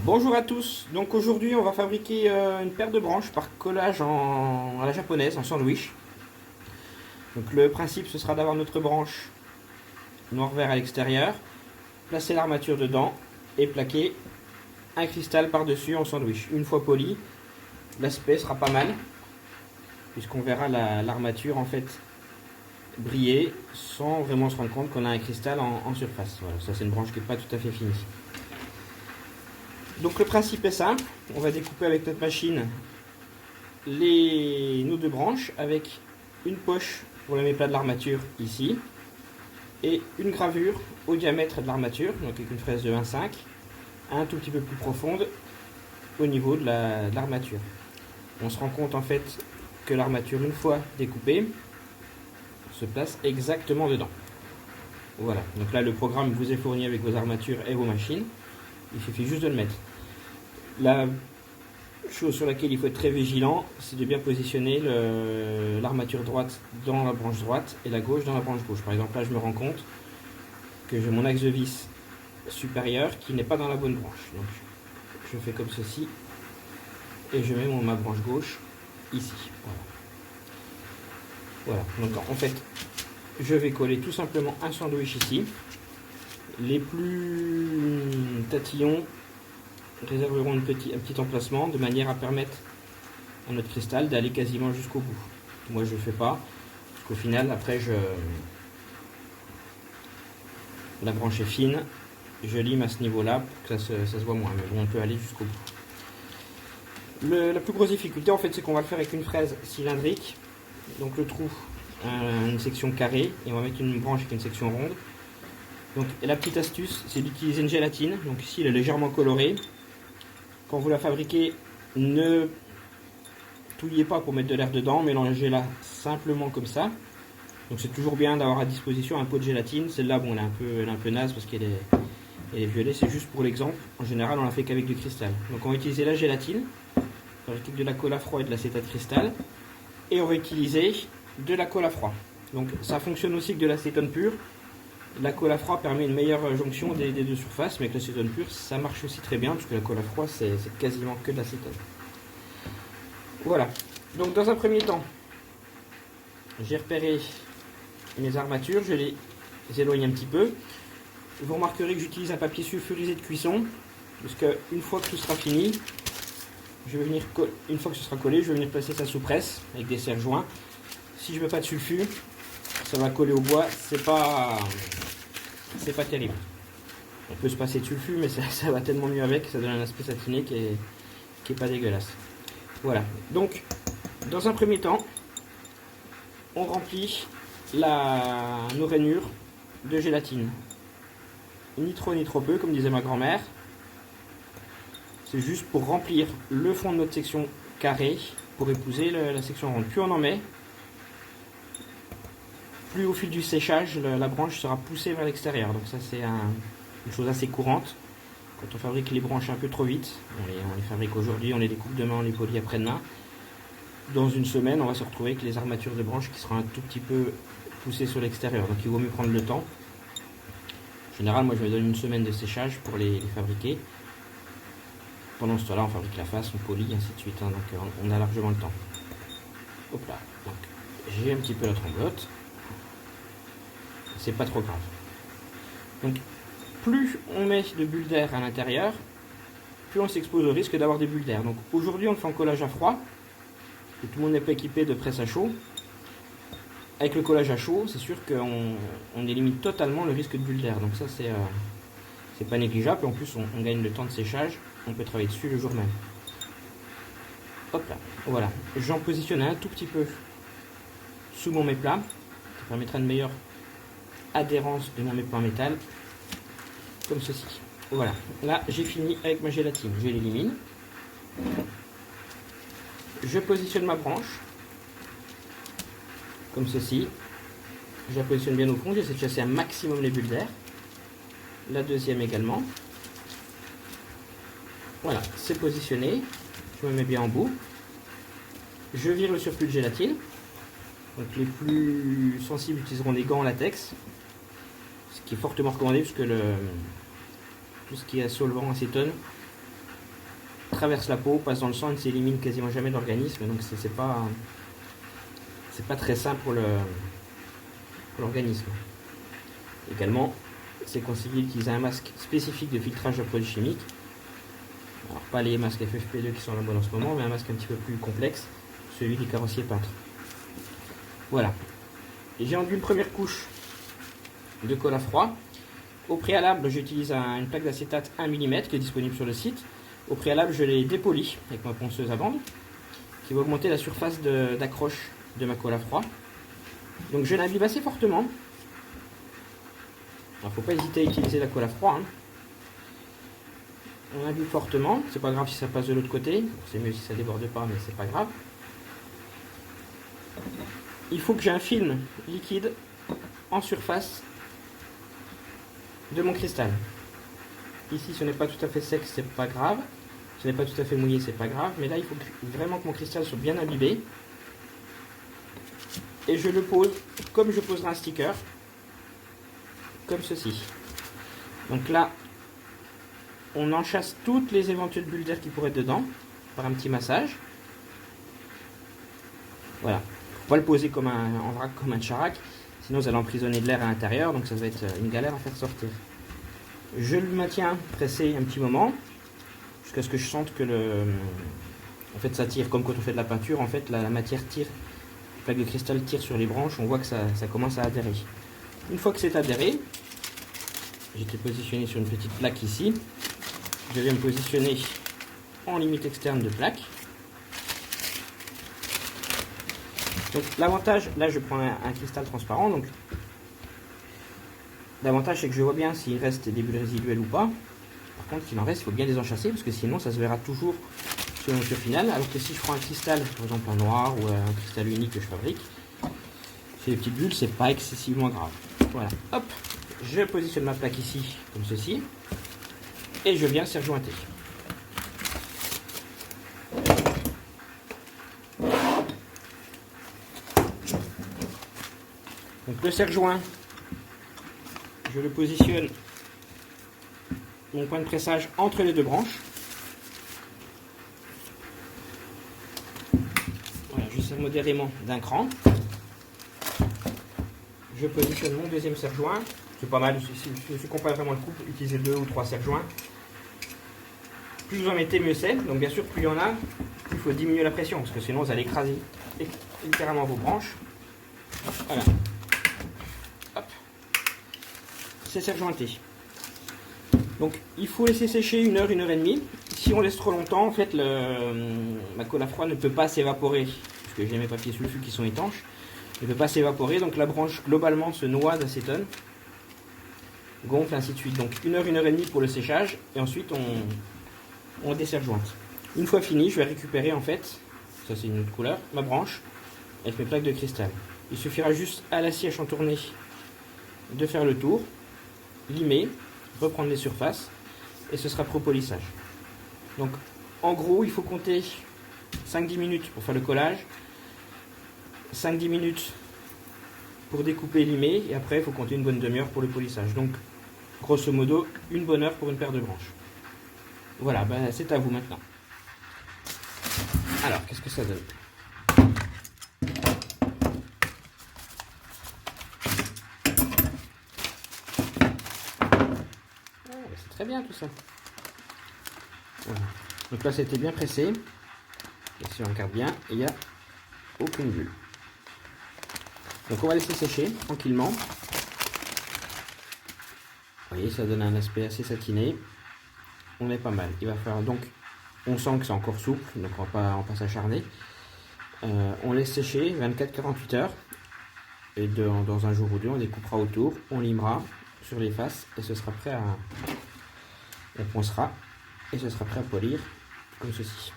Bonjour à tous, donc aujourd'hui on va fabriquer une paire de branches par collage à la japonaise, en sandwich. Donc le principe ce sera d'avoir notre branche noir-vert à l'extérieur, placer l'armature dedans et plaquer un cristal par-dessus en sandwich. Une fois poli, l'aspect sera pas mal, puisqu'on verra l'armature en fait briller sans vraiment se rendre compte qu'on a un cristal en surface. Voilà, ça c'est une branche qui n'est pas tout à fait finie. Donc le principe est simple, on va découper avec notre machine nos deux branches avec une poche pour le méplat de l'armature ici et une gravure au diamètre de l'armature, donc avec une fraise de 1,5 un tout petit peu plus profonde au niveau de l'armature. On se rend compte en fait que l'armature, une fois découpée, se place exactement dedans. Voilà, donc là le programme vous est fourni avec vos armatures et vos machines, il suffit juste de le mettre. La chose sur laquelle il faut être très vigilant, c'est de bien positionner l'armature droite dans la branche droite et la gauche dans la branche gauche. Par exemple, là, je me rends compte que j'ai mon axe de vis supérieur qui n'est pas dans la bonne branche. Donc, je fais comme ceci et je mets ma branche gauche ici. Voilà. Donc, en fait, je vais coller tout simplement un sandwich ici. Les plus tatillons réserveront un petit emplacement de manière à permettre à notre cristal d'aller quasiment jusqu'au bout. Moi je ne le fais pas, parce qu'au final après la branche est fine, je lime à ce niveau là pour que ça se voit moins, mais bon on peut aller jusqu'au bout. La plus grosse difficulté en fait c'est qu'on va le faire avec une fraise cylindrique, donc le trou une section carrée et on va mettre une branche avec une section ronde. Donc la petite astuce c'est d'utiliser une gélatine, donc ici elle est légèrement colorée. Quand vous la fabriquez, ne touillez pas pour mettre de l'air dedans, mélangez-la simplement comme ça. Donc c'est toujours bien d'avoir à disposition un pot de gélatine. Celle-là, bon, elle est un peu naze parce qu'elle est violet, c'est juste pour l'exemple. En général, on la fait qu'avec du cristal. Donc on va utiliser la gélatine, avec de la colle à froid et de l'acétate cristal. Et on va utiliser de la colle à froid. Donc ça fonctionne aussi que de l'acétone pur. La colle à froid permet une meilleure jonction des deux surfaces, mais avec l'acétone pur, ça marche aussi très bien, parce que la colle à froid, c'est quasiment que de l'acétone. Voilà. Donc dans un premier temps, j'ai repéré mes armatures, je les éloigne un petit peu. Vous remarquerez que j'utilise un papier sulfurisé de cuisson, parce qu'une fois que tout sera fini, une fois que ce sera collé, je vais venir placer ça sous presse, avec des serre-joints. Si je ne mets pas de sulfure, ça va coller au bois, c'est pas terrible. On peut se passer de sulfure, mais ça va tellement mieux avec, ça donne un aspect satiné qui est pas dégueulasse. Voilà, donc dans un premier temps, on remplit nos rainures de gélatine. Ni trop ni trop peu, comme disait ma grand-mère. C'est juste pour remplir le fond de notre section carrée pour épouser la section ronde. Plus on en met, plus au fil du séchage, la branche sera poussée vers l'extérieur. Donc ça c'est une chose assez courante. Quand on fabrique les branches un peu trop vite, on les fabrique aujourd'hui, on les découpe demain, on les polit après-demain. Dans une semaine, on va se retrouver avec les armatures de branches qui seront un tout petit peu poussées sur l'extérieur. Donc il vaut mieux prendre le temps. En général, moi je me donne une semaine de séchage pour les fabriquer. Pendant ce temps-là, on fabrique la face, on polit, ainsi de suite. Hein, donc on a largement le temps. Hop là. Donc j'ai un petit peu la tremblote. C'est pas trop grave. Donc plus on met de bulles d'air à l'intérieur, plus on s'expose au risque d'avoir des bulles d'air. Donc aujourd'hui on le fait en collage à froid, et tout le monde n'est pas équipé de presse à chaud. Avec le collage à chaud, c'est sûr qu'on élimine totalement le risque de bulles d'air. Donc ça c'est pas négligeable, et en plus on gagne le temps de séchage, on peut travailler dessus le jour même. Hop là, voilà. J'en positionne un tout petit peu sous mon méplat, ça permettra une meilleure adhérence de mon méplat en métal. Comme ceci. Voilà, là j'ai fini avec ma gélatine, je l'élimine. Je positionne ma branche, comme ceci. Je la positionne bien au fond, j'essaie de chasser un maximum les bulles d'air. La deuxième également. Voilà, c'est positionné. Je me mets bien en bout. Je vire le surplus de gélatine. Donc les plus sensibles utiliseront des gants en latex, ce qui est fortement recommandé puisque tout ce qui est solvant acétone traverse la peau, passe dans le sang et ne s'élimine quasiment jamais de l'organisme. Donc c'est pas très sain pour l'organisme. Également, c'est conseillé d'utiliser un masque spécifique de filtrage de produits chimiques. Alors pas les masques FFP2 qui sont à la mode en ce moment, mais un masque un petit peu plus complexe, celui des carrossiers peintres. Voilà. J'ai enduit une première couche de colle à froid. Au préalable, j'utilise une plaque d'acétate 1 mm qui est disponible sur le site. Au préalable, je l'ai dépolie avec ma ponceuse à bande qui va augmenter la surface d'accroche de ma colle à froid. Donc je l'imbibe assez fortement. Il ne faut pas hésiter à utiliser la colle à froid. On imbibe fortement, c'est pas grave si ça passe de l'autre côté, c'est mieux si ça déborde pas, mais c'est pas grave. Il faut que j'ai un film liquide en surface de mon cristal. Ici, ce n'est pas tout à fait sec, c'est pas grave. Ce n'est pas tout à fait mouillé, c'est pas grave. Mais là, il faut vraiment que mon cristal soit bien imbibé. Et je le pose comme je poserai un sticker, comme ceci. Donc là, on enchasse toutes les éventuelles bulles d'air qui pourraient être dedans par un petit massage. Voilà. Faut pas le poser comme en vrac, comme un charac, sinon vous allez emprisonner de l'air à l'intérieur, donc ça va être une galère à faire sortir. Je le maintiens pressé un petit moment, jusqu'à ce que je sente que en fait ça tire, comme quand on fait de la peinture, en fait la matière tire, la plaque de cristal tire sur les branches, on voit que ça commence à adhérer. Une fois que c'est adhéré, j'étais positionné sur une petite plaque ici, je vais me positionner en limite externe de plaque. Donc l'avantage, là je prends un cristal transparent, donc l'avantage c'est que je vois bien s'il reste des bulles résiduelles ou pas. Par contre s'il en reste, il faut bien les enchasser parce que sinon ça se verra toujours sur le mesure finale. Alors que si je prends un cristal, par exemple en noir ou un cristal unique que je fabrique, c'est des petites bulles, c'est pas excessivement grave. Voilà, hop, je positionne ma plaque ici comme ceci et je viens serre-jointer. Donc le serre-joint, je le positionne, mon point de pressage entre les deux branches. Voilà, je serre modérément d'un cran. Je positionne mon deuxième serre-joint. C'est pas mal, si je ne comprends pas vraiment le couple, utilisez 2 ou 3 serre-joints. Plus vous en mettez, mieux c'est. Donc bien sûr, plus il y en a, plus il faut diminuer la pression, parce que sinon vous allez écraser littéralement vos branches. Voilà. C'est serre-jointé. Donc il faut laisser sécher 1 heure, 1 heure et demie. Si on laisse trop longtemps, en fait ma colle à froid ne peut pas s'évaporer, parce que j'ai mes papiers sulfures qui sont étanches, ne peut pas s'évaporer, donc la branche globalement se noie d'acétone, gonfle, ainsi de suite. Donc 1 heure, 1 heure et demie pour le séchage, et ensuite on desserre-jointe. Une fois fini, je vais récupérer en fait, ça c'est une autre couleur, ma branche avec mes plaques de cristal. Il suffira juste à la scie à chantourner de faire le tour, limer, reprendre les surfaces et ce sera pro-polissage. Donc en gros il faut compter 5-10 minutes pour faire le collage, 5-10 minutes pour découper et limer, et après il faut compter une bonne demi-heure pour le polissage. Donc grosso modo une bonne heure pour une paire de branches. Voilà, ben, c'est à vous maintenant. Alors qu'est-ce que ça donne? C'est très bien tout ça. Voilà. Donc là c'était bien pressé. Et si on regarde bien, il n'y a aucune bulle. Donc on va laisser sécher tranquillement. Vous voyez, ça donne un aspect assez satiné. On est pas mal. Il va falloir donc, on sent que c'est encore souple, donc on va pas s'acharner. On laisse sécher 24-48 heures. Et dans un jour ou deux, on découpera autour, on limera sur les faces et ce sera prêt à... On poncera et ce sera prêt à polir comme ceci.